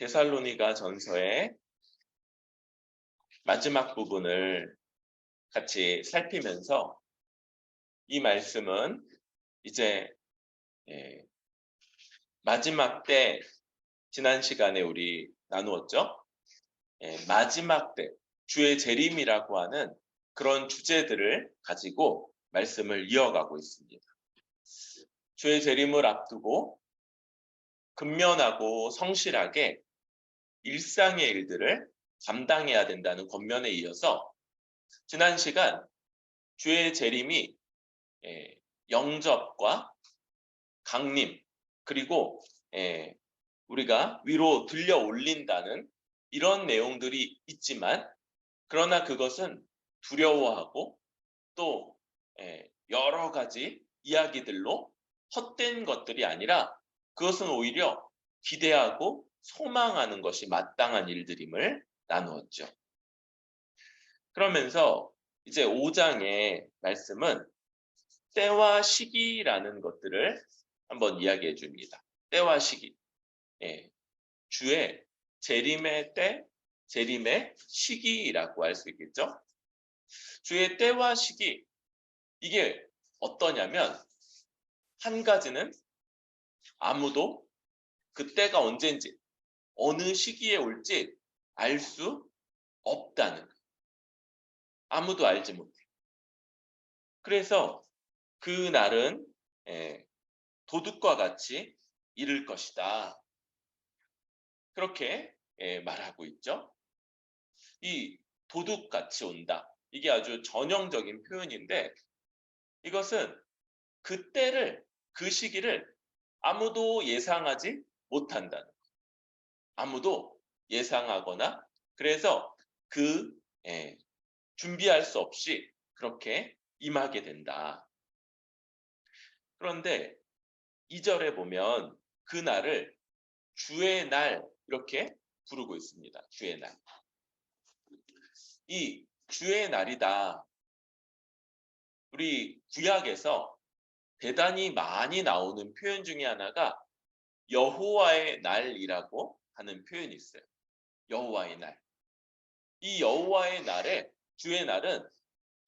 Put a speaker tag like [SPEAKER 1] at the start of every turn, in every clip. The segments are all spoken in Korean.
[SPEAKER 1] 데살로니가 전서의 마지막 부분을 같이 살피면서 이 말씀은 이제 마지막 때 지난 시간에 우리 나누었죠. 마지막 때 주의 재림이라고 하는 그런 주제들을 가지고 말씀을 이어가고 있습니다. 주의 재림을 앞두고 근면하고 성실하게 일상의 일들을 감당해야 된다는 권면에 이어서 지난 시간 주의 재림이 영접과 강림 그리고 우리가 위로 들려 올린다는 이런 내용들이 있지만 그러나 그것은 두려워하고 또 여러 가지 이야기들로 헛된 것들이 아니라 그것은 오히려 기대하고 소망하는 것이 마땅한 일들임을 나누었죠. 그러면서 이제 5장의 말씀은 때와 시기라는 것들을 한번 이야기해 줍니다. 때와 시기. 주의 재림의 때, 재림의 시기라고 할 수 있겠죠. 주의 때와 시기. 이게 어떠냐면 한 가지는 아무도 그 때가 언제인지 어느 시기에 올지 알 수 없다는 거. 아무도 알지 못해. 그래서 그 날은 도둑과 같이 이를 것이다. 그렇게 말하고 있죠. 이 도둑같이 온다. 이게 아주 전형적인 표현인데 이것은 그 때를, 그 시기를 아무도 예상하지 못한다는 거. 아무도 예상하거나 그래서 그 준비할 수 없이 그렇게 임하게 된다. 그런데 2절에 보면 그 날을 주의 날 이렇게 부르고 있습니다. 주의 날. 이 주의 날이다. 우리 구약에서 대단히 많이 나오는 표현 중에 하나가 여호와의 날이라고 하는 표현이 있어요. 여호와의 날. 이 여호와의 날에 주의 날은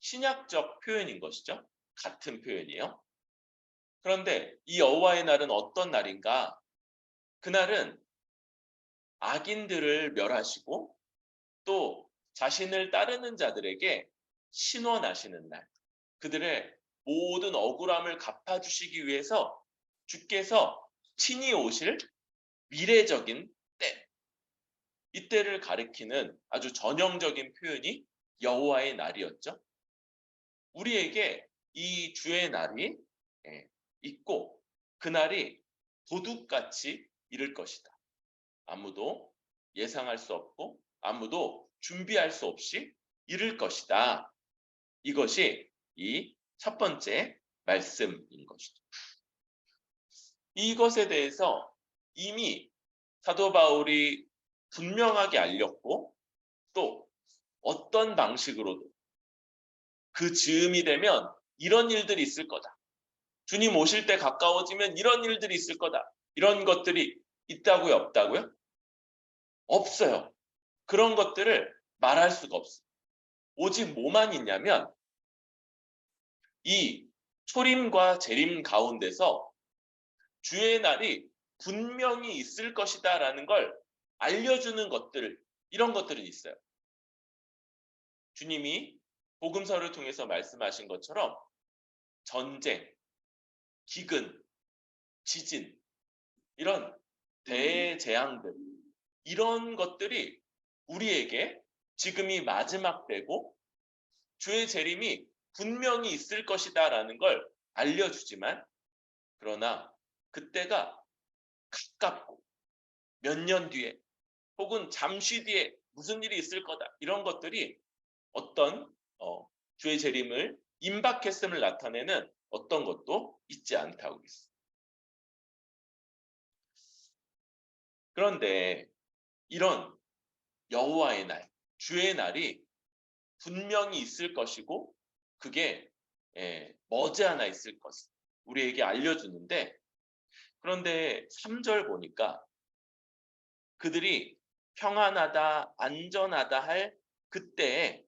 [SPEAKER 1] 신약적 표현인 것이죠. 같은 표현이에요. 그런데 이 여호와의 날은 어떤 날인가? 그날은 악인들을 멸하시고 또 자신을 따르는 자들에게 신원하시는 날. 그들의 모든 억울함을 갚아주시기 위해서 주께서 친히 오실 미래적인 때. 이때를 가리키는 아주 전형적인 표현이 여호와의 날이었죠. 우리에게 이 주의 날이 있고 그날이 도둑같이 이를 것이다. 아무도 예상할 수 없고 아무도 준비할 수 없이 이를 것이다. 이것이 이 첫 번째 말씀인 것이죠. 이것에 대해서 이미 사도 바울이 분명하게 알렸고 또 어떤 방식으로도 그 즈음이 되면 이런 일들이 있을 거다. 주님 오실 때 가까워지면 이런 일들이 있을 거다. 이런 것들이 있다고요? 없다고요? 없어요. 그런 것들을 말할 수가 없어요. 오직 뭐만 있냐면 이 초림과 재림 가운데서 주의 날이 분명히 있을 것이다라는 걸 알려주는 것들, 이런 것들은 있어요. 주님이 복음서를 통해서 말씀하신 것처럼 전쟁, 기근, 지진, 이런 대재앙들, 이런 것들이 우리에게 지금이 마지막 때고 주의 재림이 분명히 있을 것이다라는 걸 알려주지만 그러나 그때가 가깝고 몇 년 뒤에 혹은 잠시 뒤에 무슨 일이 있을 거다 이런 것들이 어떤 주의 재림을 임박했음을 나타내는 어떤 것도 있지 않다고 했어요. 그런데 이런 여호와의 날, 주의 날이 분명히 있을 것이고 그게 머지않아 있을 것을 우리에게 알려주는데 그런데 3절 보니까 그들이 평안하다, 안전하다 할 그때에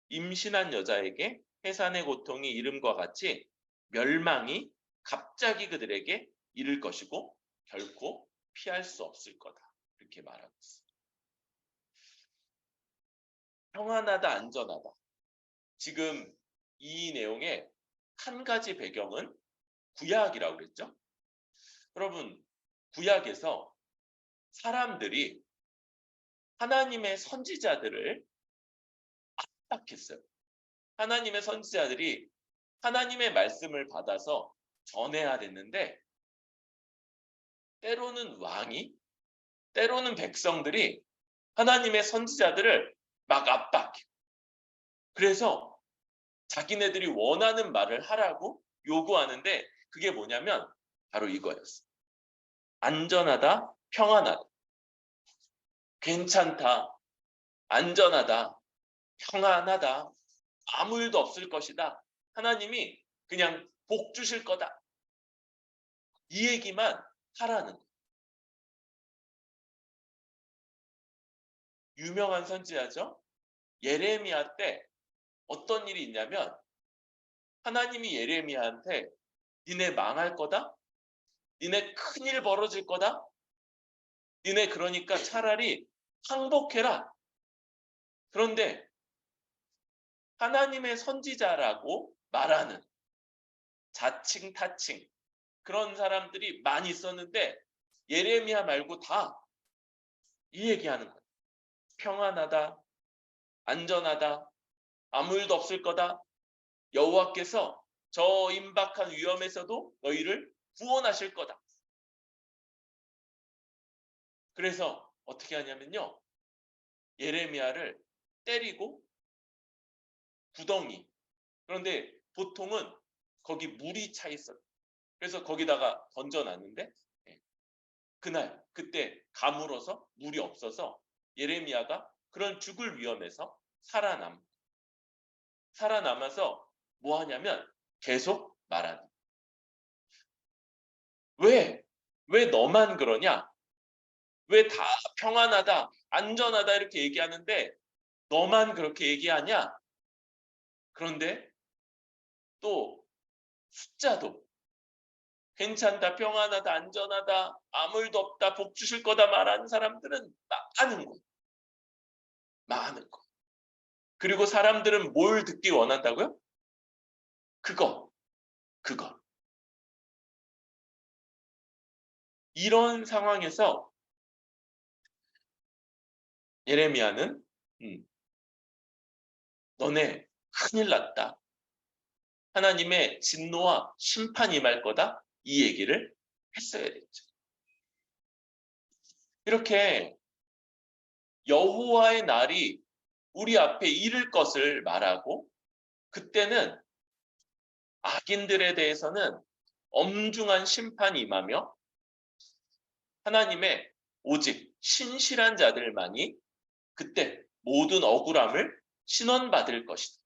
[SPEAKER 1] 임신한 여자에게 해산의 고통이 이름과 같이 멸망이 갑자기 그들에게 이를 것이고 결코 피할 수 없을 거다. 이렇게 말하고 있습니다. 평안하다, 안전하다. 지금 이 내용의 한 가지 배경은 구약이라고 그랬죠. 여러분, 구약에서 사람들이 하나님의 선지자들을 압박했어요. 하나님의 선지자들이 하나님의 말씀을 받아서 전해야 됐는데 때로는 왕이, 때로는 백성들이 하나님의 선지자들을 막 압박해. 그래서 자기네들이 원하는 말을 하라고 요구하는데 그게 뭐냐면 바로 이거였어. 안전하다, 평안하다, 괜찮다, 안전하다, 평안하다, 아무 일도 없을 것이다. 하나님이 그냥 복 주실 거다. 이 얘기만 하라는 거예요. 유명한 선지자죠. 예레미야 때 어떤 일이 있냐면 하나님이 예레미야한테 니네 망할 거다? 니네 큰일 벌어질 거다? 니네 그러니까 차라리 항복해라. 그런데 하나님의 선지자라고 말하는 자칭 타칭 그런 사람들이 많이 있었는데 예레미야 말고 다 이 얘기하는 거예요. 평안하다, 안전하다, 아무 일도 없을 거다. 여호와께서 저 임박한 위험에서도 너희를 구원하실 거다. 그래서 어떻게 하냐면요. 예레미야를 때리고 구덩이. 그런데 보통은 거기 물이 차 있어요. 그래서 거기다가 던져놨는데 그때 가물어서 물이 없어서 예레미야가 그런 죽을 위험에서 살아남아서 뭐 하냐면 계속 말하는. 왜 너만 그러냐? 왜 다 평안하다, 안전하다 이렇게 얘기하는데 너만 그렇게 얘기하냐? 그런데 또 숫자도 괜찮다, 평안하다, 안전하다, 아무 일도 없다, 복 주실 거다 말하는 사람들은 많은 거예요. 많은 거. 그리고 사람들은 뭘 듣기 원한다고요? 그거. 이런 상황에서 예레미야는 너네 큰일 났다. 하나님의 진노와 심판이 임할 거다. 이 얘기를 했어야 됐죠. 이렇게 여호와의 날이 우리 앞에 이를 것을 말하고 그때는 악인들에 대해서는 엄중한 심판이 임하며 하나님의 오직 신실한 자들만이 그때 모든 억울함을 신원받을 것이다.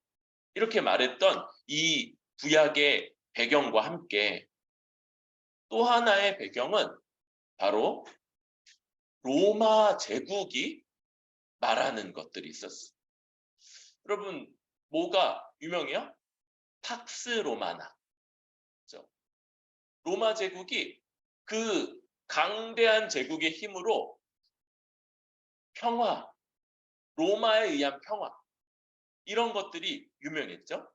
[SPEAKER 1] 이렇게 말했던 이 구약의 배경과 함께 또 하나의 배경은 바로 로마 제국이 말하는 것들이 있었어요. 여러분 뭐가 유명해요? 팍스 로마나. 그렇죠? 로마 제국이 그 강대한 제국의 힘으로 평화, 로마에 의한 평화 이런 것들이 유명했죠.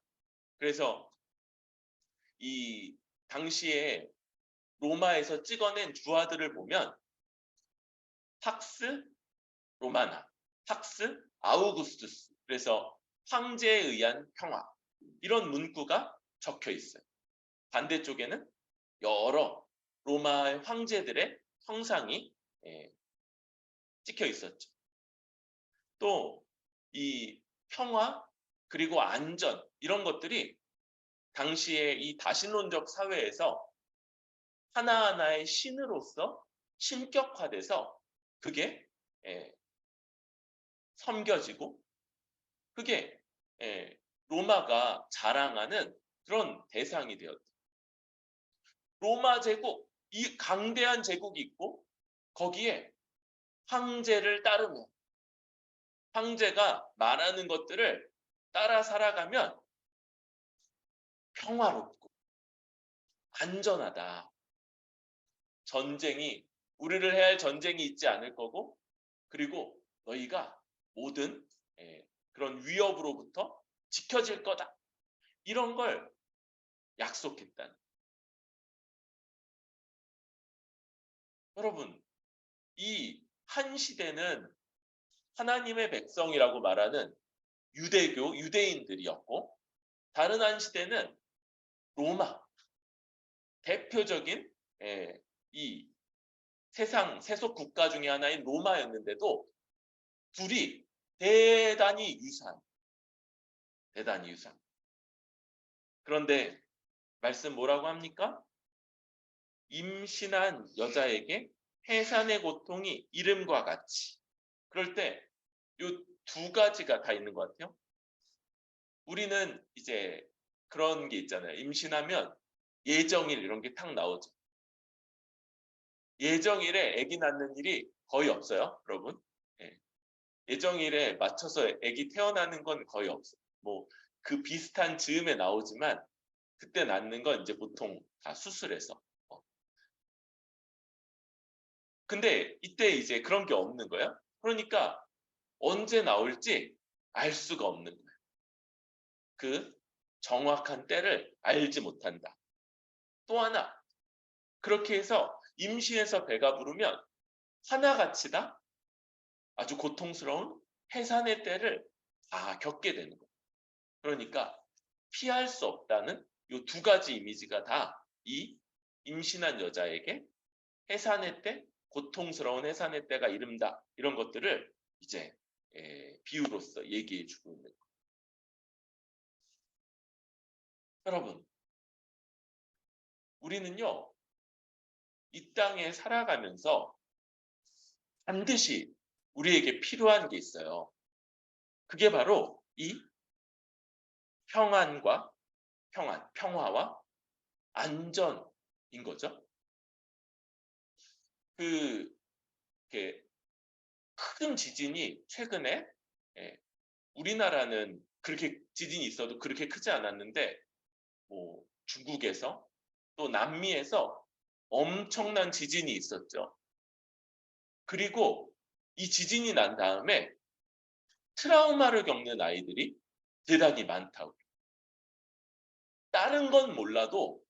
[SPEAKER 1] 그래서 이 당시에 로마에서 찍어낸 주화들을 보면 팍스 로마나, 팍스 아우구스투스 그래서 황제에 의한 평화 이런 문구가 적혀 있어요. 반대쪽에는 여러 로마의 황제들의 형상이 찍혀 있었죠. 또 이 평화 그리고 안전 이런 것들이 당시에 이 다신론적 사회에서 하나하나의 신으로서 신격화돼서 그게 섬겨지고 그게 로마가 자랑하는 그런 대상이 되었다. 로마 제국, 이 강대한 제국이 있고 거기에 황제를 따르면, 황제가 말하는 것들을 따라 살아가면 평화롭고 안전하다. 전쟁이, 우리를 해야 할 전쟁이 있지 않을 거고, 그리고 너희가 모든 그런 위협으로부터 지켜질 거다. 이런 걸 약속했다는. 여러분, 이 한 시대는 하나님의 백성이라고 말하는 유대교, 유대인들이었고, 다른 한 시대는 로마, 대표적인 이 세상 세속 국가 중에 하나인 로마였는데도 둘이 대단히 유사한. 그런데 말씀 뭐라고 합니까? 임신한 여자에게 해산의 고통이 이름과 같이. 그럴 때 이 두 가지가 다 있는 것 같아요. 우리는 이제 그런 게 있잖아요. 임신하면 예정일 이런 게 탁 나오죠. 예정일에 아기 낳는 일이 거의 없어요, 여러분. 예정일에 맞춰서 아기 태어나는 건 거의 없어요. 뭐 그 비슷한 즈음에 나오지만 그때 낳는 건 이제 보통 다 수술해서. 근데 이때 이제 그런 게 없는 거예요. 그러니까 언제 나올지 알 수가 없는 거예요. 그 정확한 때를 알지 못한다. 또 하나, 그렇게 해서 임신해서 배가 부르면 하나같이다 아주 고통스러운 해산의 때를 다 겪게 되는 거예요. 그러니까 피할 수 없다는 이 두 가지 이미지가 다 이 임신한 여자에게 해산의 때, 고통스러운 해산의 때가 이른다. 이런 것들을 이제 비유로서 얘기해 주고 있는 거예요. 여러분, 우리는요, 이 땅에 살아가면서 반드시 우리에게 필요한 게 있어요. 그게 바로 이 평화와 안전인 거죠. 이렇게 큰 지진이 최근에, 우리나라는 그렇게 지진이 있어도 그렇게 크지 않았는데, 뭐 중국에서 또 남미에서 엄청난 지진이 있었죠. 그리고 이 지진이 난 다음에 트라우마를 겪는 아이들이 대단히 많다고. 다른 건 몰라도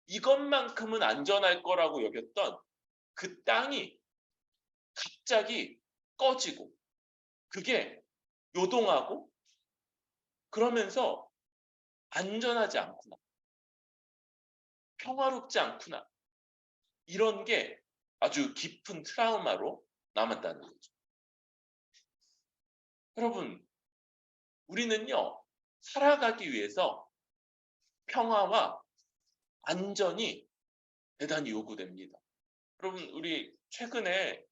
[SPEAKER 1] 이것만큼은 안전할 거라고 여겼던 그 땅이 갑자기 꺼지고 그게 요동하고 그러면서 안전하지 않구나. 평화롭지 않구나. 이런 게 아주 깊은 트라우마로 남았다는 거죠. 여러분, 우리는요, 살아가기 위해서 평화와 안전이 대단히 요구됩니다. 여러분, 우리 최근에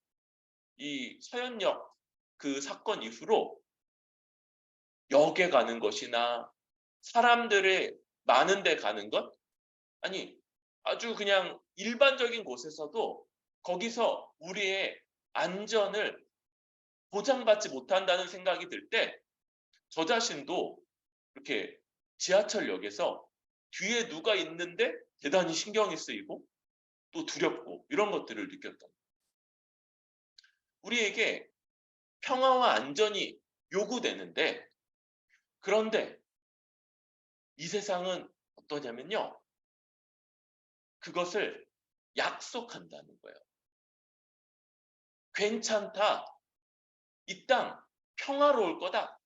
[SPEAKER 1] 이 서현역 그 사건 이후로 역에 가는 것이나 사람들이 많은 데 가는 것, 아니 아주 그냥 일반적인 곳에서도 거기서 우리의 안전을 보장받지 못한다는 생각이 들 때 저 자신도 이렇게 지하철역에서 뒤에 누가 있는데 대단히 신경이 쓰이고 또 두렵고 이런 것들을 느꼈던 거예요. 우리에게 평화와 안전이 요구되는데 그런데 이 세상은 어떠냐면요. 그것을 약속한다는 거예요. 괜찮다. 이 땅 평화로울 거다.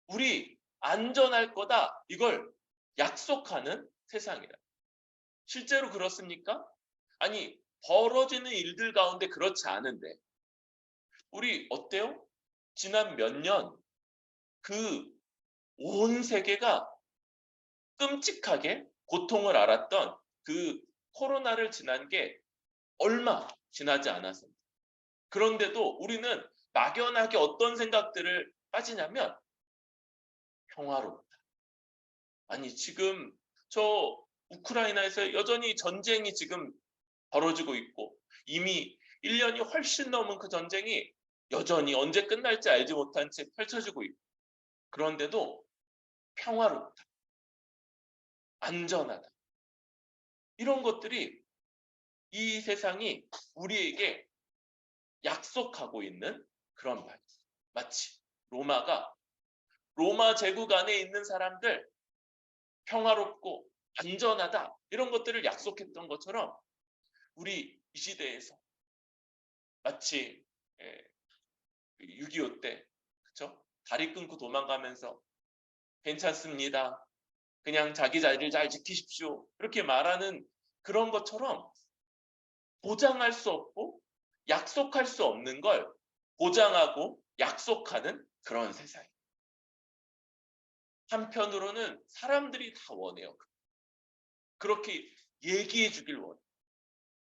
[SPEAKER 1] 우리 안전할 거다. 이걸 약속하는 세상이라. 실제로 그렇습니까? 아니, 벌어지는 일들 가운데 그렇지 않은데. 우리 어때요? 지난 몇 년 그 온 세계가 끔찍하게 고통을 알았던 그 코로나를 지난 게 얼마 지나지 않았습니다. 그런데도 우리는 막연하게 어떤 생각들을 빠지냐면 평화롭다. 아니 지금 저 우크라이나에서 여전히 전쟁이 지금 벌어지고 있고 이미 1년이 훨씬 넘은 그 전쟁이 여전히 언제 끝날지 알지 못한 채 펼쳐지고 있고, 그런데도 평화롭다, 안전하다, 이런 것들이 이 세상이 우리에게 약속하고 있는 그런 말. 마치 로마 제국 안에 있는 사람들 평화롭고 안전하다, 이런 것들을 약속했던 것처럼 우리 이 시대에서 마치 6.25 때, 그쵸? 다리 끊고 도망가면서 괜찮습니다, 그냥 자기 자리를 잘 지키십시오, 이렇게 말하는 그런 것처럼 보장할 수 없고 약속할 수 없는 걸 보장하고 약속하는 그런 세상. 한편으로는 사람들이 다 원해요. 그렇게 얘기해 주길 원해.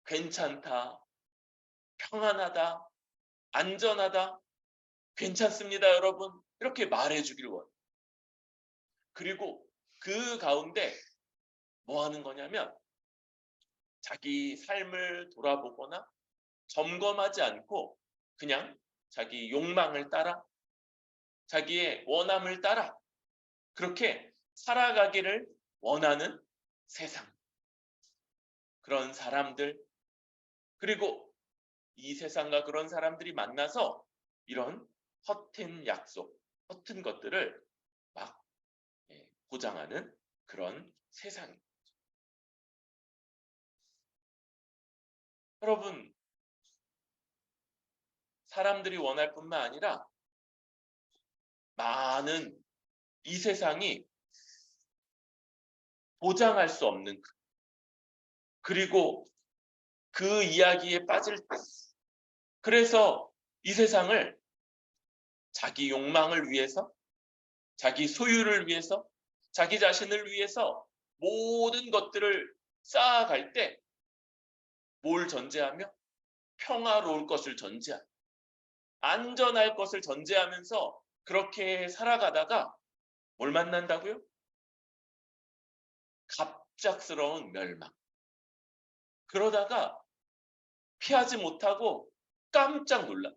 [SPEAKER 1] 괜찮다, 평안하다, 안전하다, 괜찮습니다 여러분, 이렇게 말해 주길 원해. 그리고 그 가운데 뭐 하는 거냐면 자기 삶을 돌아보거나 점검하지 않고 그냥 자기 욕망을 따라, 자기의 원함을 따라 그렇게 살아가기를 원하는 세상, 그런 사람들, 그리고 이 세상과 그런 사람들이 만나서 이런 허튼 약속, 허튼 것들을 막 보장하는 그런 세상입니다. 여러분, 사람들이 원할 뿐만 아니라 많은 이 세상이 보장할 수 없는, 그리고 그 이야기에 빠질 때, 그래서 이 세상을 자기 욕망을 위해서, 자기 소유를 위해서, 자기 자신을 위해서 모든 것들을 쌓아갈 때 뭘 전제하며? 평화로울 것을 전제하며, 안전할 것을 전제하면서 그렇게 살아가다가 뭘 만난다고요? 갑작스러운 멸망. 그러다가 피하지 못하고 깜짝 놀라.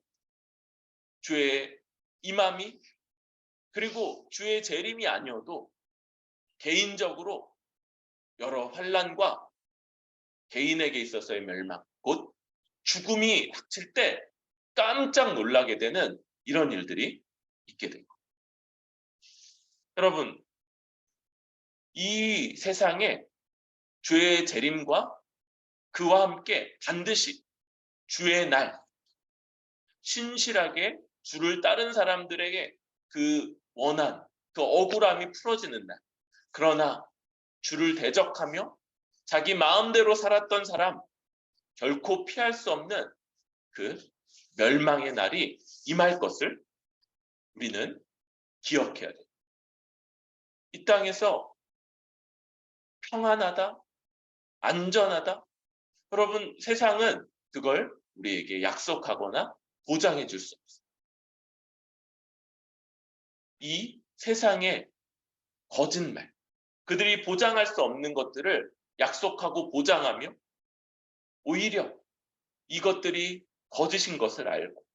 [SPEAKER 1] 주의 임함이, 그리고 주의 재림이 아니어도 개인적으로 여러 환난과 개인에게 있어서의 멸망, 곧 죽음이 닥칠 때 깜짝 놀라게 되는 이런 일들이 있게 됩니다. 여러분, 이 세상에 주의 재림과 그와 함께 반드시 주의 날, 신실하게 주를 따른 사람들에게 그 원한, 그 억울함이 풀어지는 날, 그러나 주를 대적하며 자기 마음대로 살았던 사람, 결코 피할 수 없는 그 멸망의 날이 임할 것을 우리는 기억해야 돼요. 이 땅에서 평안하다, 안전하다, 여러분, 세상은 그걸 우리에게 약속하거나 보장해 줄 수 없어요. 이 세상의 거짓말, 그들이 보장할 수 없는 것들을 약속하고 보장하며 오히려 이것들이 거짓인 것을 알고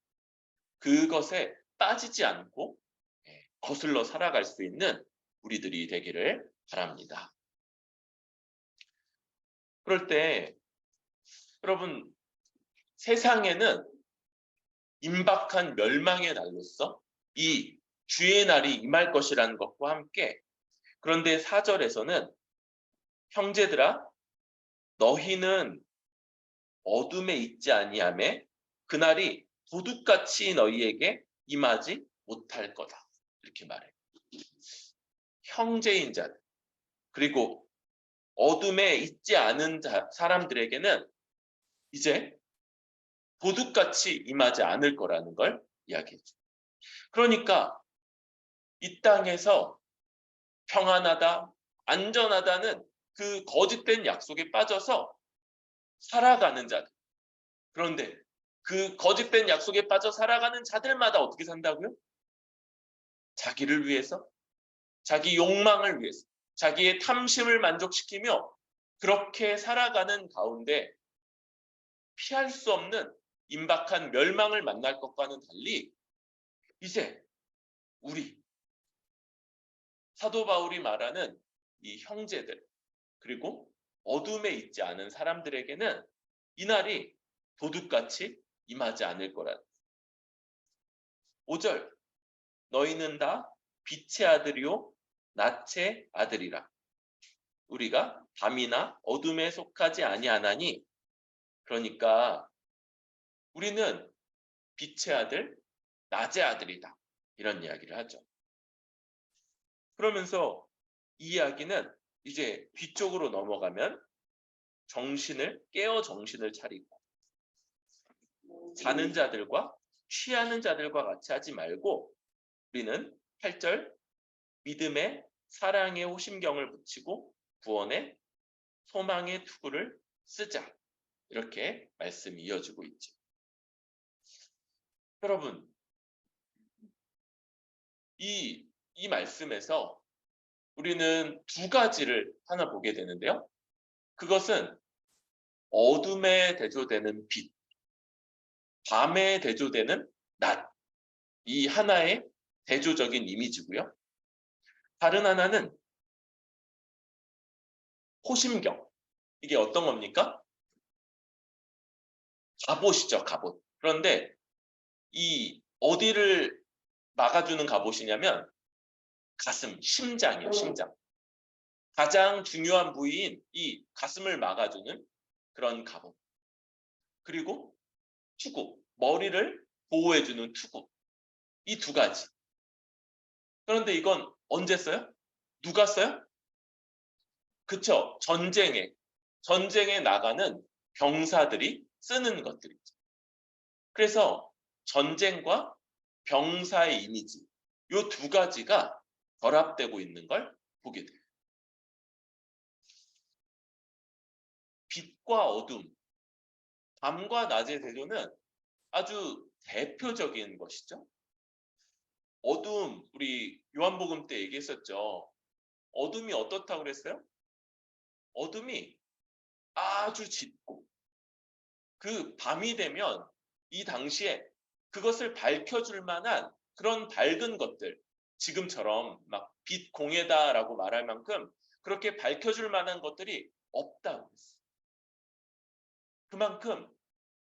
[SPEAKER 1] 그것에 빠지지 않고 거슬러 살아갈 수 있는 우리들이 되기를 바랍니다. 그럴 때 여러분, 세상에는 임박한 멸망의 날로서 이 주의 날이 임할 것이라는 것과 함께, 그런데 4절에서는 형제들아 너희는 어둠에 있지 아니하매 그날이 도둑같이 너희에게 임하지 못할 거다, 이렇게 말해요. 형제인 자들, 그리고 어둠에 있지 않은 사람들에게는 이제 도둑같이 임하지 않을 거라는 걸 이야기했죠. 그러니까 이 땅에서 평안하다, 안전하다는 그 거짓된 약속에 빠져서 살아가는 자들, 그런데 그 거짓된 약속에 빠져 살아가는 자들마다 어떻게 산다고요? 자기를 위해서, 자기 욕망을 위해서, 자기의 탐심을 만족시키며 그렇게 살아가는 가운데 피할 수 없는 임박한 멸망을 만날 것과는 달리 이제 우리 사도 바울이 말하는 이 형제들 그리고 어둠에 있지 않은 사람들에게는 이날이 도둑같이 임하지 않을 거라는 5절 너희는 다 빛의 아들이요 낮의 아들이라 우리가 밤이나 어둠에 속하지 아니하나니 그러니까 우리는 빛의 아들 낮의 아들이다 이런 이야기를 하죠. 그러면서 이 이야기는 이제 뒤쪽으로 넘어가면 깨어 정신을 차리고 자는 자들과 취하는 자들과 같이 하지 말고 우리는 8절 믿음에 사랑의 호심경을 붙이고 구원의 소망의 투구를 쓰자 이렇게 말씀이 이어지고 있죠. 여러분 이 말씀에서 우리는 두 가지를 하나 보게 되는데요. 그것은 어둠에 대조되는 빛, 밤에 대조되는 낮, 이 하나의 대조적인 이미지고요. 다른 하나는 호심경, 이게 어떤 겁니까? 갑옷이죠, 갑옷. 그런데 이 어디를 막아주는 갑옷이냐면 가슴, 심장이에요, 심장. 가장 중요한 부위인 이 가슴을 막아주는 그런 갑옷. 그리고 투구, 머리를 보호해주는 투구. 이 두 가지. 그런데 이건 언제 써요? 누가 써요? 그쵸. 전쟁에 나가는 병사들이 쓰는 것들이죠. 그래서 전쟁과 병사의 이미지, 이 두 가지가 결합되고 있는 걸 보게 돼요. 빛과 어둠, 밤과 낮의 대조는 아주 대표적인 것이죠. 어둠, 우리 요한복음 때 얘기했었죠. 어둠이 어떻다고 그랬어요? 어둠이 아주 짙고 그 밤이 되면 이 당시에 그것을 밝혀줄 만한 그런 밝은 것들, 지금처럼 막 빛 공해다라고 말할 만큼 그렇게 밝혀줄 만한 것들이 없다고 했어요. 그만큼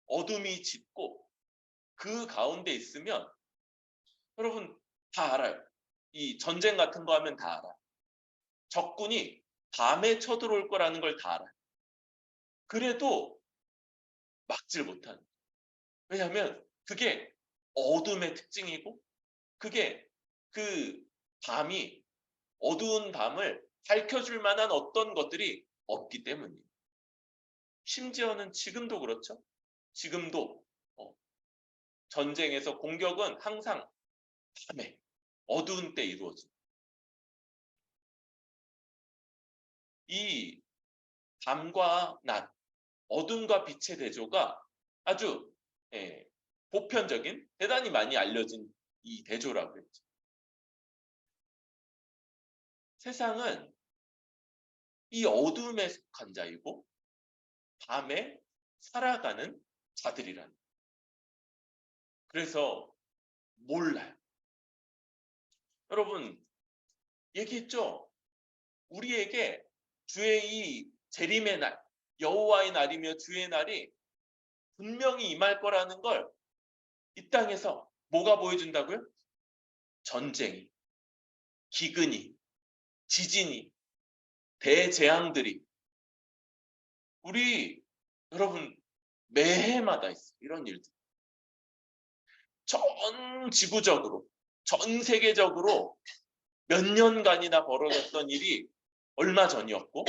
[SPEAKER 1] 어둠이 짙고 그 가운데 있으면 여러분 다 알아요. 이 전쟁 같은 거 하면 다 알아요. 적군이 밤에 쳐들어올 거라는 걸 다 알아요. 그래도 막질 못하는. 왜냐하면 그게 어둠의 특징이고 그게 그 밤이 어두운 밤을 밝혀줄 만한 어떤 것들이 없기 때문이에요. 심지어는 지금도 그렇죠. 지금도 전쟁에서 공격은 항상 밤에 어두운 때 이루어져요. 이 밤과 낮, 어둠과 빛의 대조가 아주 보편적인 대단히 많이 알려진 이 대조라고 했죠. 세상은 이 어둠에 속한 자이고 밤에 살아가는 자들이란. 그래서 몰라요. 여러분 얘기했죠. 우리에게 주의 이 재림의 날, 여호와의 날이며 주의 날이 분명히 임할 거라는 걸 이 땅에서 뭐가 보여준다고요? 전쟁이, 기근이, 지진이, 대재앙들이 우리 여러분 매해마다 있어요. 이런 일들. 전 지구적으로, 전 세계적으로 몇 년간이나 벌어졌던 일이 얼마 전이었고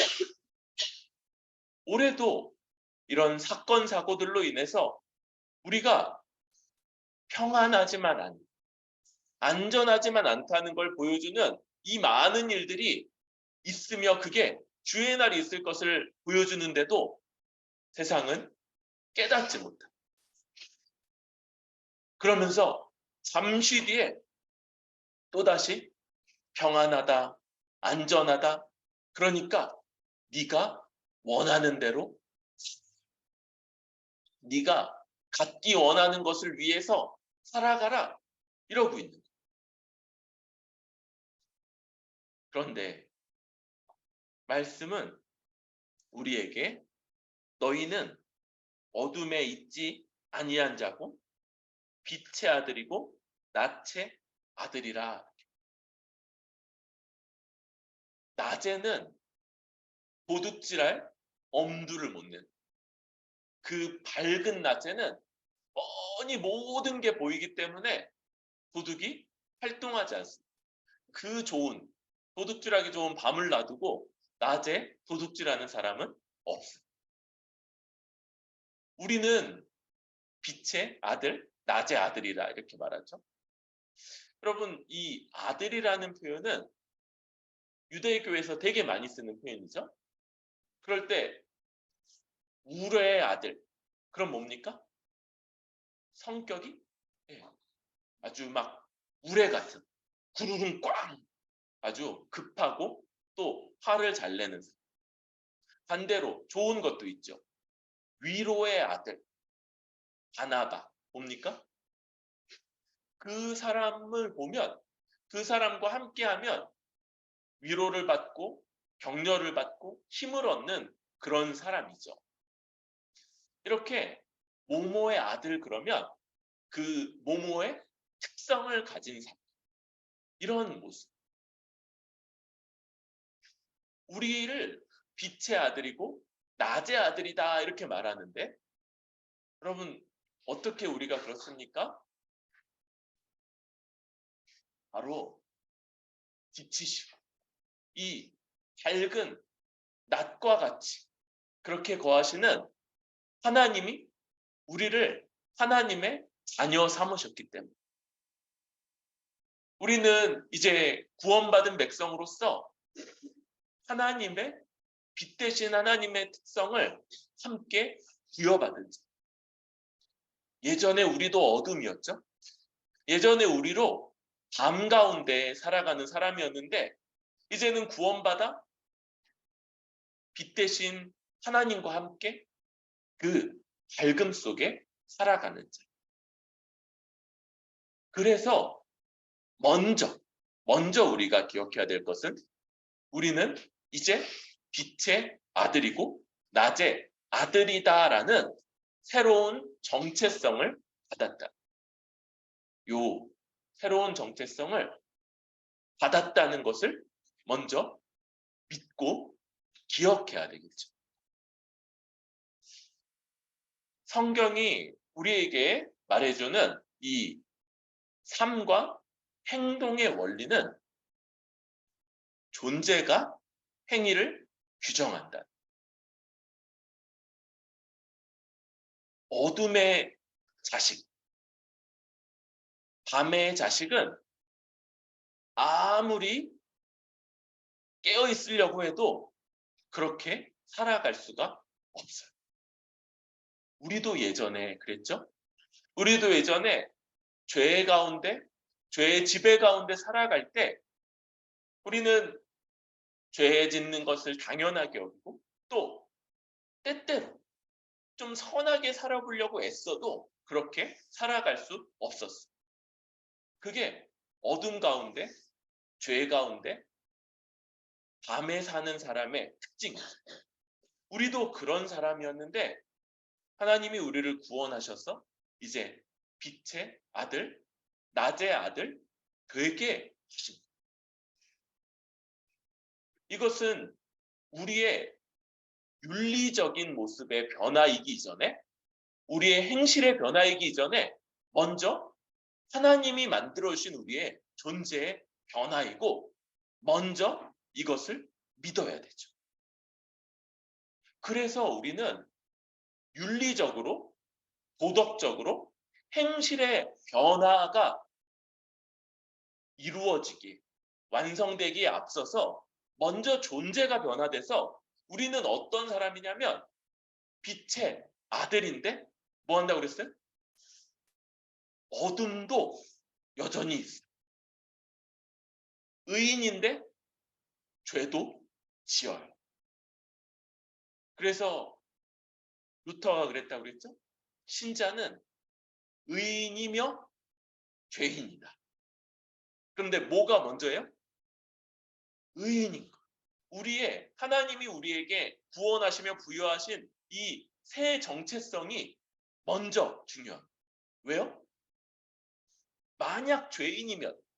[SPEAKER 1] 올해도 이런 사건 사고들로 인해서 우리가 평안하지만 안전하지만 않다는 걸 보여주는 이 많은 일들이 있으며 그게 주의 날이 있을 것을 보여주는데도 세상은 깨닫지 못합니다. 그러면서 잠시 뒤에 또다시 평안하다, 안전하다. 그러니까 네가 원하는 대로 네가 갖기 원하는 것을 위해서 살아가라 이러고 있는 거예요. 그런데 말씀은 우리에게 너희는 어둠에 있지 아니한 자고 빛의 아들이고 낫의 아들이라. 낮에는 도둑질할 엄두를 못 내는, 그 밝은 낮에는 뻔히 모든 게 보이기 때문에 도둑이 활동하지 않습니다. 그 좋은, 도둑질하기 좋은 밤을 놔두고 낮에 도둑질하는 사람은 없습니다. 우리는 빛의 아들, 낮의 아들이라 이렇게 말하죠. 여러분, 이 아들이라는 표현은 유대교에서 되게 많이 쓰는 표현이죠. 그럴 때 우레의 아들, 그럼 뭡니까? 성격이 아주 막 우레 같은, 구르릉 꽝, 아주 급하고 또 화를 잘 내는 사람. 반대로 좋은 것도 있죠. 위로의 아들, 바나바, 뭡니까? 그 사람을 보면, 그 사람과 함께하면 위로를 받고 격려를 받고 힘을 얻는 그런 사람이죠. 이렇게 모모의 아들 그러면 그 모모의 특성을 가진 사람, 이런 모습. 우리를 빛의 아들이고 낮의 아들이다 이렇게 말하는데, 여러분 어떻게 우리가 그렇습니까? 바로 빛이시고 이 밝은 낮과 같이 그렇게 거하시는 하나님이 우리를 하나님의 자녀 삼으셨기 때문에 우리는 이제 구원받은 백성으로서 하나님의 빛 대신 하나님의 특성을 함께 부여받은 자. 예전에 우리도 어둠이었죠. 예전에 우리로 밤 가운데 살아가는 사람이었는데 이제는 구원받아 빛 대신 하나님과 함께 그 밝음 속에 살아가는 자. 그래서 먼저 우리가 기억해야 될 것은 우리는 이제 빛의 아들이고 낮의 아들이다라는 새로운 정체성을 받았다. 요 새로운 정체성을 받았다는 것을 먼저 믿고 기억해야 되겠죠. 성경이 우리에게 말해주는 이 삶과 행동의 원리는 존재가 행위를 규정한다. 어둠의 자식, 밤의 자식은 아무리 깨어 있으려고 해도 그렇게 살아갈 수가 없어요. 우리도 예전에 그랬죠? 우리도 예전에 죄 가운데, 죄의 지배 가운데 살아갈 때 우리는 죄 짓는 것을 당연하게 여기고 또 때때로 좀 선하게 살아보려고 애써도 그렇게 살아갈 수 없었어요. 그게 어둠 가운데, 죄 가운데, 밤에 사는 사람의 특징이죠. 우리도 그런 사람이었는데 하나님이 우리를 구원하셔서 이제 빛의 아들, 낮의 아들 되게 하십니다. 이것은 우리의 윤리적인 모습의 변화이기 이전에, 우리의 행실의 변화이기 이전에 먼저 하나님이 만들어주신 우리의 존재의 변화이고 먼저 이것을 믿어야 되죠. 그래서 우리는 윤리적으로, 도덕적으로 행실의 변화가 이루어지기, 완성되기에 앞서서 먼저 존재가 변화돼서 우리는 어떤 사람이냐면 빛의 아들인데 뭐 한다고 그랬어요? 어둠도 여전히 있어요. 의인인데 죄도 지어요. 그래서 루터가 그랬다고 그랬죠? 신자는 의인이며 죄인이다. 그런데 뭐가 먼저예요? 의인인 것. 하나님이 우리에게 구원하시며 부여하신 이 새 정체성이 먼저 중요합니다. 왜요? 만약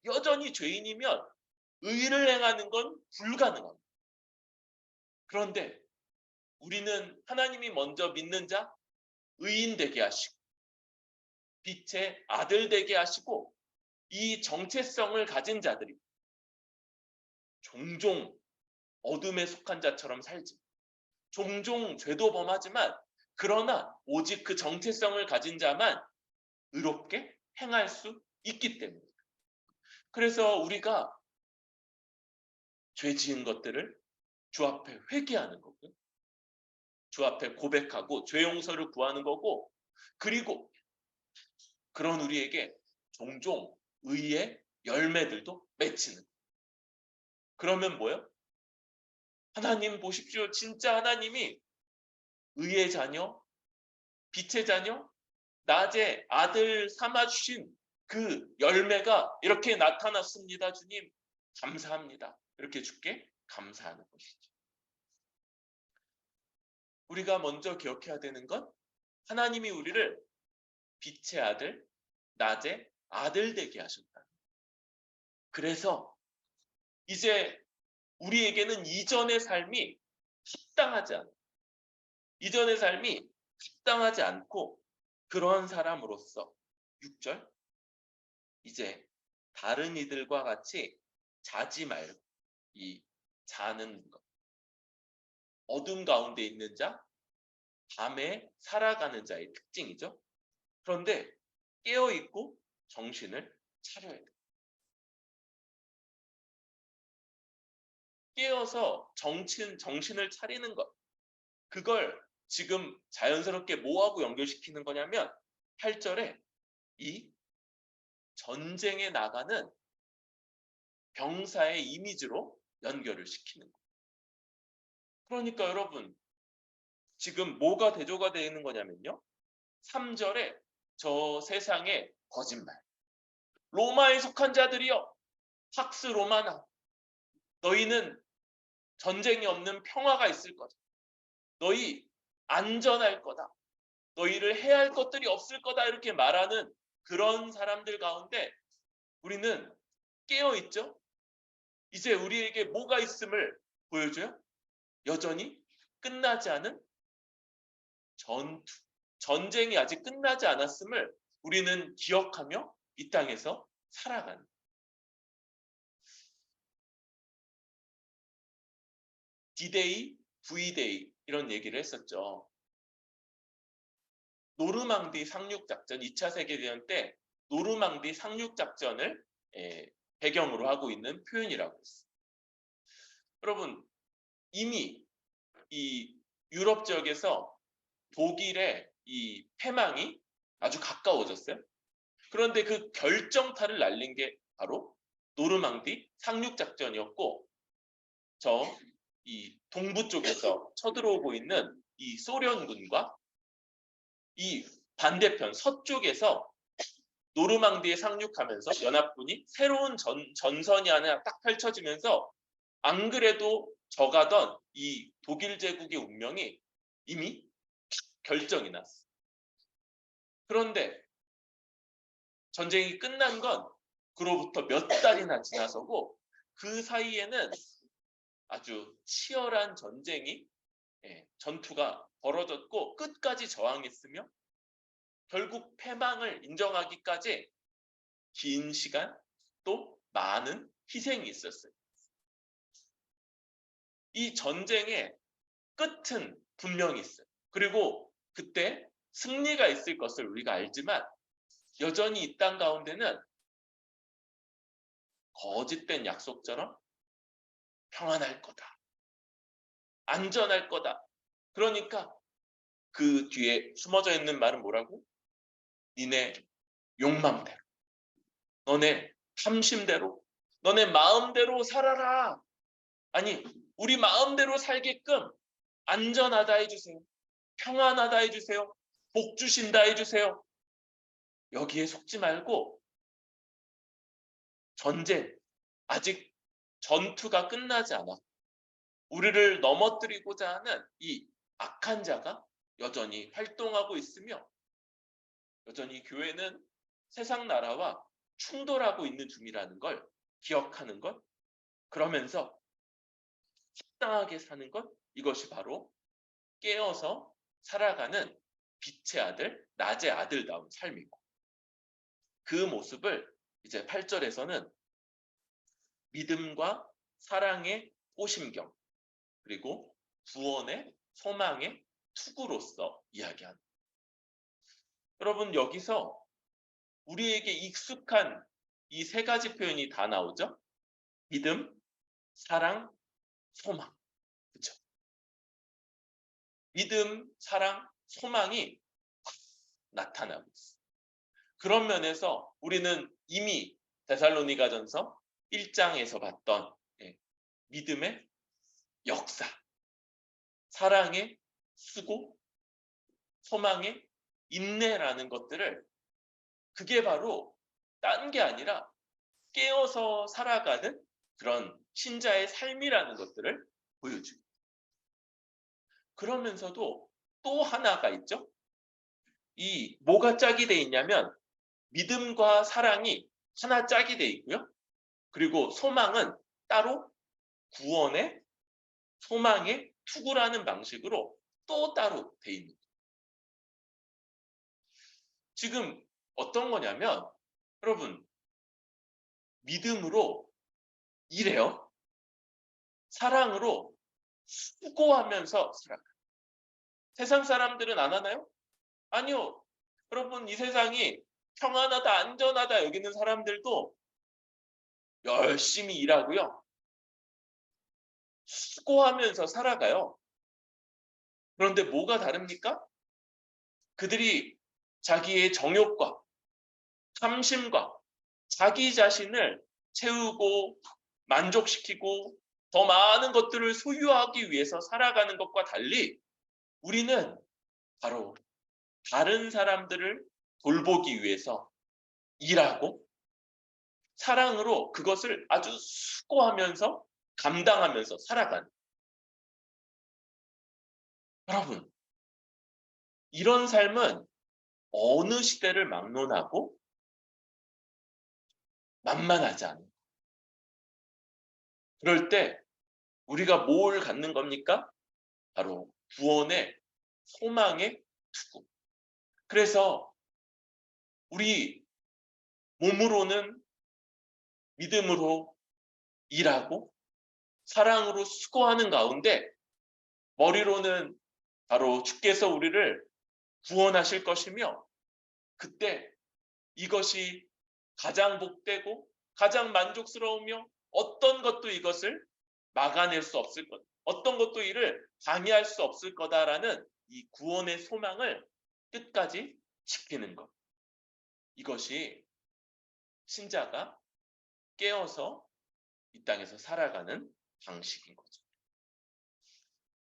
[SPEAKER 1] 여전히 죄인이면 의를 행하는 건 불가능합니다. 그런데 우리는 하나님이 먼저 믿는 자, 의인 되게 하시고, 빛의 아들 되게 하시고, 이 정체성을 가진 자들이 종종 어둠에 속한 자처럼 살지, 종종 죄도 범하지만, 그러나 오직 그 정체성을 가진 자만 의롭게 행할 수 있기 때문입니다. 그래서 우리가 죄 지은 것들을 주 앞에 회개하는 거고요. 주 앞에 고백하고 죄 용서를 구하는 거고, 그리고 그런 우리에게 종종 의의 열매들도 맺히는 거예요. 그러면 뭐예요? 하나님 보십시오. 진짜 하나님이 의의 자녀, 빛의 자녀, 낮에 아들 삼아주신 그 열매가 이렇게 나타났습니다. 주님 감사합니다. 이렇게 주께 감사하는 것이죠. 우리가 먼저 기억해야 되는 건 하나님이 우리를 빛의 아들, 낮의 아들 되게 하셨다. 그래서 이제 우리에게는 이전의 삶이 합당하지 않고 그런 사람으로서 6절 이제 다른 이들과 같이 자지 말고 이 자는 것 어둠 가운데 있는 자 밤에 살아가는 자의 특징이죠. 그런데 깨어있고 정신을 차려야 돼요. 깨어서 정신을 차리는 것 그걸 지금 자연스럽게 뭐하고 연결시키는 거냐면 8절에 이 전쟁에 나가는 병사의 이미지로 연결을 시키는 거예요. 그러니까 여러분 지금 뭐가 대조가 되어 있는 거냐면요. 3절에 저 세상의 거짓말 로마에 속한 자들이여 팍스 로마나 너희는 전쟁이 없는 평화가 있을 거다. 너희 안전할 거다. 너희를 해야 할 것들이 없을 거다. 이렇게 말하는 그런 사람들 가운데 우리는 깨어있죠? 이제 우리에게 뭐가 있음을 보여줘요? 여전히 끝나지 않은 전쟁이 아직 끝나지 않았음을 우리는 기억하며 이 땅에서 살아가는 D-Day, V-Day 이런 얘기를 했었죠. 노르망디 상륙작전 2차 세계대전 때 노르망디 상륙작전을 배경으로 하고 있는 표현이라고 했어요. 여러분 이미 이 유럽 지역에서 독일의 이 패망이 아주 가까워졌어요. 그런데 그 결정타를 날린 게 바로 노르망디 상륙작전이었고 이 동부 쪽에서 쳐들어오고 있는 이 소련군과 이 반대편 서쪽에서 노르망디에 상륙하면서 연합군이 새로운 전선이 하나 딱 펼쳐지면서 안 그래도 져가던 이 독일 제국의 운명이 이미 결정이 났어. 그런데 전쟁이 끝난 건 그로부터 몇 달이나 지나서고 그 사이에는 아주 치열한 전투가 벌어졌고 끝까지 저항했으며 결국 패망을 인정하기까지 긴 시간 또 많은 희생이 있었어요. 이 전쟁의 끝은 분명히 있어요. 그리고 그때 승리가 있을 것을 우리가 알지만 여전히 이 땅 가운데는 거짓된 약속처럼 평안할 거다. 안전할 거다. 그러니까 그 뒤에 숨어져 있는 말은 뭐라고? 니네 욕망대로, 너네 탐심대로, 너네 마음대로 살아라. 아니, 우리 마음대로 살게끔 안전하다 해주세요. 평안하다 해주세요. 복 주신다 해주세요. 여기에 속지 말고 전쟁, 아직 전투가 끝나지 않아. 우리를 넘어뜨리고자 하는 이 악한 자가 여전히 활동하고 있으며 여전히 교회는 세상 나라와 충돌하고 있는 중이라는 걸 기억하는 것, 그러면서 합당하게 사는 것, 이것이 바로 깨어서 살아가는 빛의 아들, 낮의 아들다운 삶이고, 그 모습을 이제 8절에서는 믿음과 사랑의 호심경, 그리고 구원의 소망의 투구로서 이야기합니다. 여러분, 여기서 우리에게 익숙한 이 세 가지 표현이 다 나오죠? 믿음, 사랑, 소망. 그렇죠? 믿음, 사랑, 소망이 나타나고 있어요. 그런 면에서 우리는 이미 데살로니가전서 1장에서 봤던 믿음의 역사, 사랑의 수고, 소망의 인내라는 것들을, 그게 바로 딴 게 아니라 깨어서 살아가는 그런 신자의 삶이라는 것들을 보여줍니다. 그러면서도 또 하나가 있죠. 이 뭐가 짝이 돼 있냐면 믿음과 사랑이 하나 짝이 돼 있고요. 그리고 소망은 따로 구원의 소망의 투구라는 방식으로 또 따로 돼 있는 거예요. 지금 어떤 거냐면 여러분, 믿음으로 일해요. 사랑으로 수고하면서 살아가요. 세상 사람들은 안 하나요? 아니요. 여러분, 이 세상이 평안하다, 안전하다 여기는 사람들도 열심히 일하고요. 수고하면서 살아가요. 그런데 뭐가 다릅니까? 그들이 자기의 정욕과 탐심과 자기 자신을 채우고 만족시키고 더 많은 것들을 소유하기 위해서 살아가는 것과 달리 우리는 바로 다른 사람들을 돌보기 위해서 일하고 사랑으로 그것을 아주 수고하면서 감당하면서 살아가는. 여러분, 이런 삶은 어느 시대를 막론하고 만만하지 않아요. 그럴 때 우리가 뭘 갖는 겁니까? 바로 구원의 소망의 투구. 그래서 우리 몸으로는 믿음으로 일하고 사랑으로 수고하는 가운데 머리로는 바로 주께서 우리를 구원하실 것이며, 그때 이것이 가장 복되고 가장 만족스러우며 어떤 것도 이것을 막아낼 수 없을 것, 어떤 것도 이를 방해할 수 없을 거다라는 이 구원의 소망을 끝까지 지키는 것. 이것이 신자가 깨어서 이 땅에서 살아가는 방식인 거죠.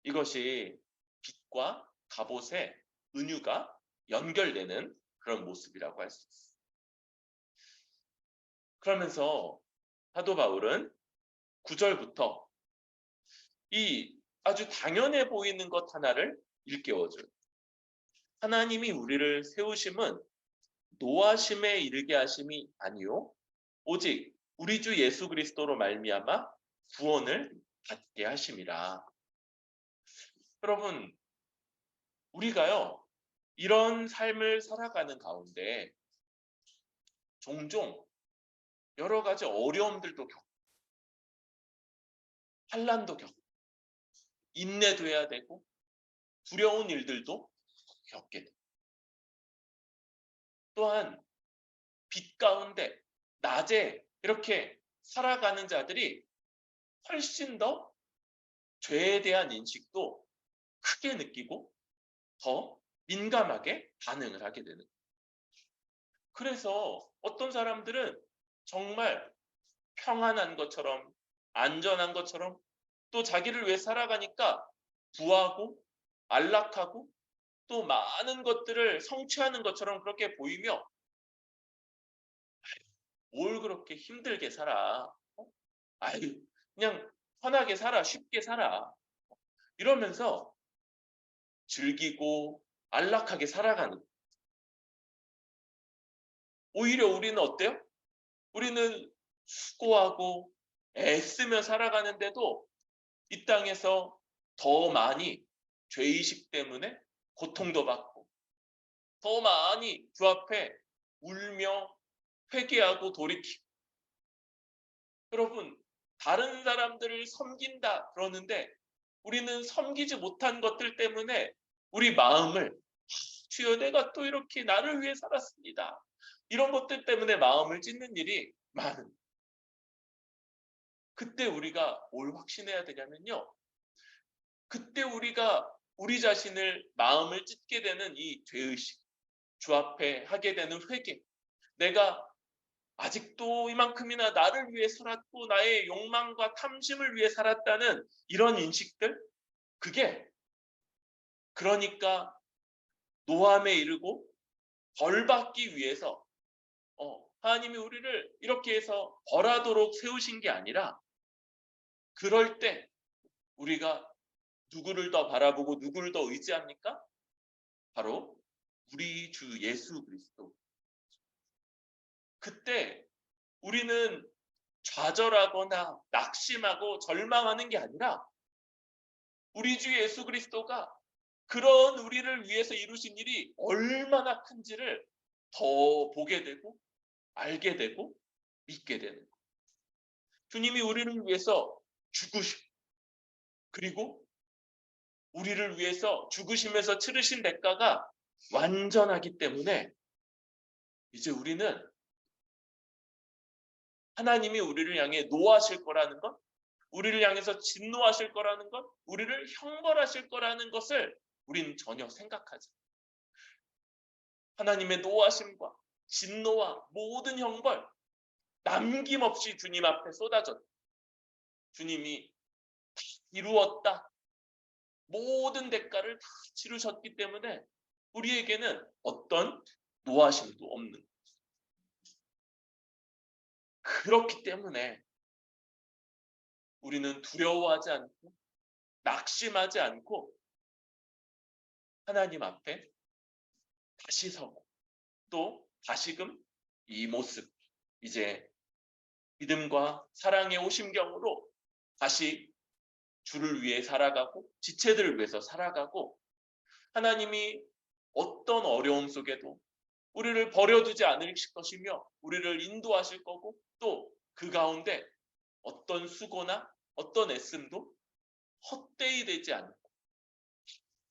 [SPEAKER 1] 이것이 빛과 갑옷의 은유가 연결되는 그런 모습이라고 할 수 있어요. 그러면서 사도 바울은 9절부터 이 아주 당연해 보이는 것 하나를 일깨워줘요. 하나님이 우리를 세우심은 노하심에 이르게 하심이 아니요 오직 우리 주 예수 그리스도로 말미암아 구원을 받게 하심이라. 여러분, 우리가요 이런 삶을 살아가는 가운데 종종 여러 가지 어려움들도 겪고 환난도 겪고 인내도 해야 되고 두려운 일들도 겪게 됩니다. 또한 빛 가운데 낮에 이렇게 살아가는 자들이 훨씬 더 죄에 대한 인식도 크게 느끼고 더 민감하게 반응을 하게 되는 거예요. 그래서 어떤 사람들은 정말 평안한 것처럼 안전한 것처럼 또 자기를 위해 살아가니까 부하고 안락하고 또 많은 것들을 성취하는 것처럼 그렇게 보이며 뭘 그렇게 힘들게 살아? 아유, 그냥 편하게 살아, 쉽게 살아. 이러면서 즐기고 안락하게 살아가는. 오히려 우리는 어때요? 우리는 수고하고 애쓰며 살아가는데도 이 땅에서 더 많이 죄의식 때문에 고통도 받고 더 많이 주 앞에 울며 회개하고 돌이키고. 여러분, 다른 사람들을 섬긴다 그러는데 우리는 섬기지 못한 것들 때문에 우리 마음을 주여 내가 또 이렇게 나를 위해 살았습니다. 이런 것들 때문에 마음을 찢는 일이 많은. 그때 우리가 뭘 확신해야 되냐면요. 그때 우리가 우리 자신을 마음을 찢게 되는 이 죄의식, 주 앞에 하게 되는 회개. 내가 아직도 이만큼이나 나를 위해 살았고 나의 욕망과 탐심을 위해 살았다는 이런 인식들, 그게 그러니까 노함에 이르고 벌받기 위해서 하나님이 우리를 이렇게 해서 벌하도록 세우신 게 아니라 그럴 때 우리가 누구를 더 바라보고 누구를 더 의지합니까? 바로 우리 주 예수 그리스도. 그때 우리는 좌절하거나 낙심하고 절망하는 게 아니라 우리 주 예수 그리스도가 그런 우리를 위해서 이루신 일이 얼마나 큰지를 더 보게 되고 알게 되고 믿게 되는 거예요. 주님이 우리를 위해서 죽으시고 그리고 우리를 위해서 죽으시면서 치르신 대가가 완전하기 때문에 이제 우리는 하나님이 우리를 향해 노하실 거라는 것, 우리를 향해서 진노하실 거라는 것, 우리를 형벌하실 거라는 것을 우리는 전혀 생각하지. 하나님의 노하심과 진노와 모든 형벌 남김없이 주님 앞에 쏟아졌다. 주님이 이루었다. 모든 대가를 다 치르셨기 때문에 우리에게는 어떤 노하심도 없는 거예요. 그렇기 때문에 우리는 두려워하지 않고 낙심하지 않고 하나님 앞에 다시 서고 또 다시금 이 모습 이제 믿음과 사랑의 오심경으로 다시 주를 위해 살아가고 지체들을 위해서 살아가고 하나님이 어떤 어려움 속에도 우리를 버려두지 않으실 것이며 우리를 인도하실 거고 또 그 가운데 어떤 수고나 어떤 애씀도 헛되이 되지 않고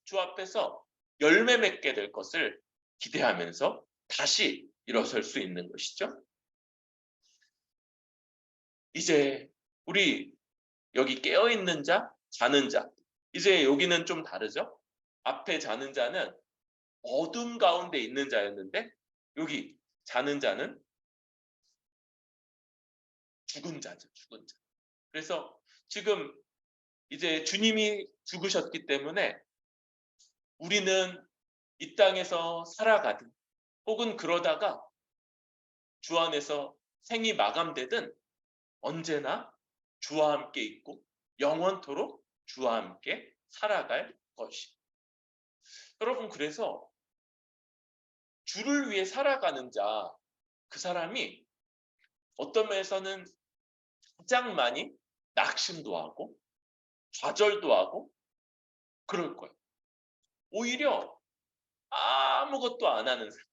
[SPEAKER 1] 주 앞에서 열매 맺게 될 것을 기대하면서 다시 일어설 수 있는 것이죠. 이제 우리 여기 깨어있는 자, 자는 자. 이제 여기는 좀 다르죠. 앞에 자는 자는 어둠 가운데 있는 자였는데 여기 자는 자는 죽은 자죠. 죽은 자. 그래서 지금 이제 주님이 죽으셨기 때문에 우리는 이 땅에서 살아가든 혹은 그러다가 주 안에서 생이 마감되든 언제나 주와 함께 있고 영원토록 주와 함께 살아갈 것이. 여러분 그래서 주를 위해 살아가는 자, 그 사람이 어떤 면에서는 가장 많이 낙심도 하고 좌절도 하고 그럴 거예요. 오히려 아무것도 안 하는 사람,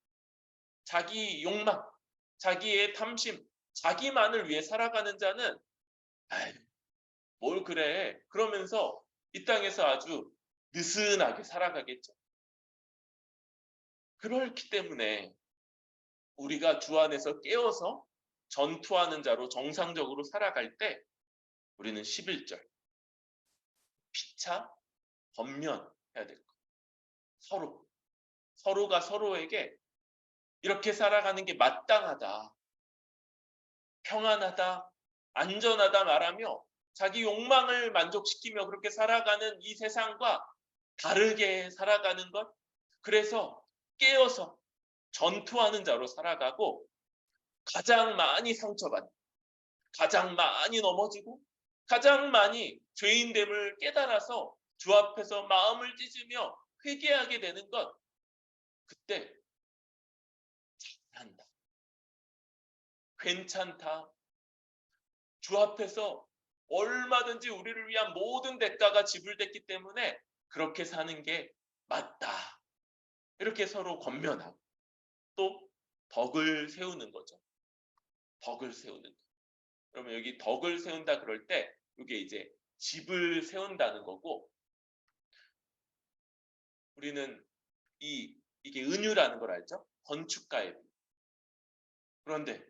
[SPEAKER 1] 자기 욕망, 자기의 탐심, 자기만을 위해 살아가는 자는 뭘 그래 그러면서 이 땅에서 아주 느슨하게 살아가겠죠. 그렇기 때문에 우리가 주 안에서 깨어서 전투하는 자로 정상적으로 살아갈 때 우리는 11절 피차 번면해야 될 것. 서로가 서로에게 이렇게 살아가는 게 마땅하다, 평안하다, 안전하다 말하며 자기 욕망을 만족시키며 그렇게 살아가는 이 세상과 다르게 살아가는 것, 그래서 깨어서 전투하는 자로 살아가고 가장 많이 상처받는, 가장 많이 넘어지고 가장 많이 죄인됨을 깨달아서 주 앞에서 마음을 찢으며 회개하게 되는 것, 그때 잘한다, 괜찮다, 주 앞에서 얼마든지 우리를 위한 모든 대가가 지불됐기 때문에 그렇게 사는 게 맞다, 이렇게 서로 권면하고 또 덕을 세우는 거죠. 덕을 세우는 거. 그러면 여기 덕을 세운다 그럴 때 이게 이제 집을 세운다는 거고, 우리는 이게 은유라는 걸 알죠? 건축가의 비유. 그런데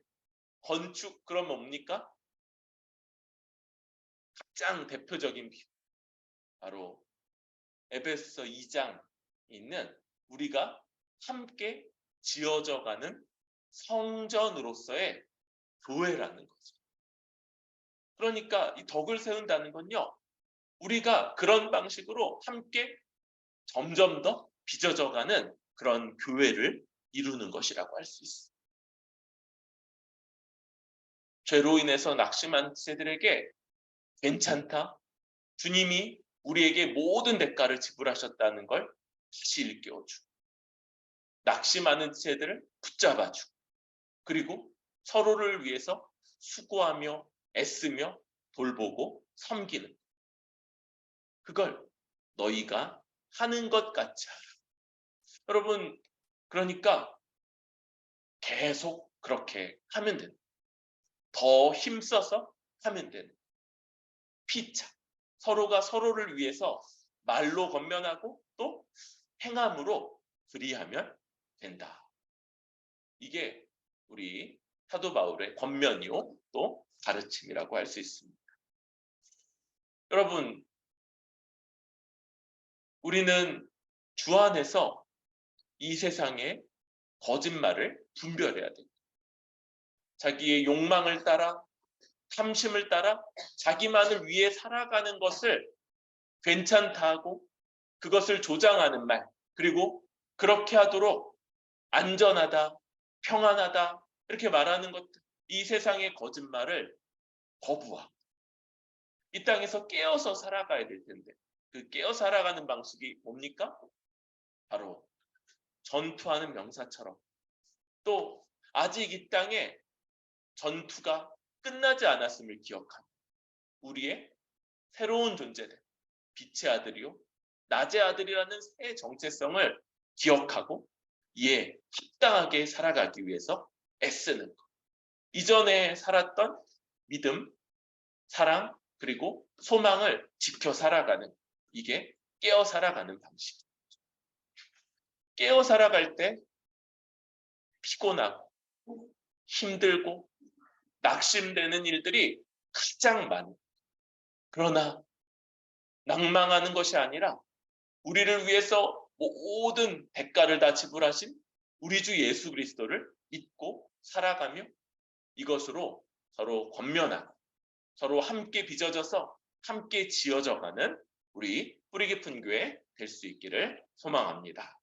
[SPEAKER 1] 건축 그러면 뭡니까? 가장 대표적인 비유, 바로 에베소서 2장 있는 우리가 함께 지어져가는 성전으로서의 교회라는 거죠. 그러니까 이 덕을 세운다는 건요, 우리가 그런 방식으로 함께 점점 더 빚어져가는 그런 교회를 이루는 것이라고 할 수 있습니다. 죄로 인해서 낙심한 세들에게 괜찮다, 주님이 우리에게 모든 대가를 지불하셨다는 걸 다시 일깨워주고, 낙심하는 세들을 붙잡아주고, 그리고 서로를 위해서 수고하며 애쓰며 돌보고 섬기는, 그걸 너희가 하는 것 같이 하라. 여러분, 그러니까 계속 그렇게 하면 됩니다. 더 힘써서 하면 되는, 피차, 서로가 서로를 위해서 말로 권면하고 또 행함으로 그리하면 된다. 이게 우리 사도 바울의 권면이요 또 가르침이라고 할 수 있습니다. 여러분, 우리는 주 안에서 이 세상의 거짓말을 분별해야 됩니다. 자기의 욕망을 따라, 탐심을 따라 자기만을 위해 살아가는 것을 괜찮다 하고 그것을 조장하는 말, 그리고 그렇게 하도록 안전하다, 평안하다 이렇게 말하는 것들, 이 세상의 거짓말을 거부하고 이 땅에서 깨어서 살아가야 될 텐데, 그 깨어 살아가는 방식이 뭡니까? 바로 전투하는 명사처럼, 또 아직 이 땅에 전투가 끝나지 않았음을 기억하는 우리의 새로운 존재들, 빛의 아들이요 낮의 아들이라는 새 정체성을 기억하고 이에 합당하게 살아가기 위해서 애쓰는 것. 이전에 살았던 믿음, 사랑, 그리고 소망을 지켜 살아가는, 이게 깨어 살아가는 방식입니다. 깨어 살아갈 때 피곤하고 힘들고 낙심되는 일들이 가장 많아요. 그러나 낭망하는 것이 아니라 우리를 위해서 모든 대가를 다 지불하신 우리 주 예수 그리스도를 믿고 살아가며 이것으로 서로 권면하고 서로 함께 빚어져서 함께 지어져가는 우리 뿌리 깊은 교회 될 수 있기를 소망합니다.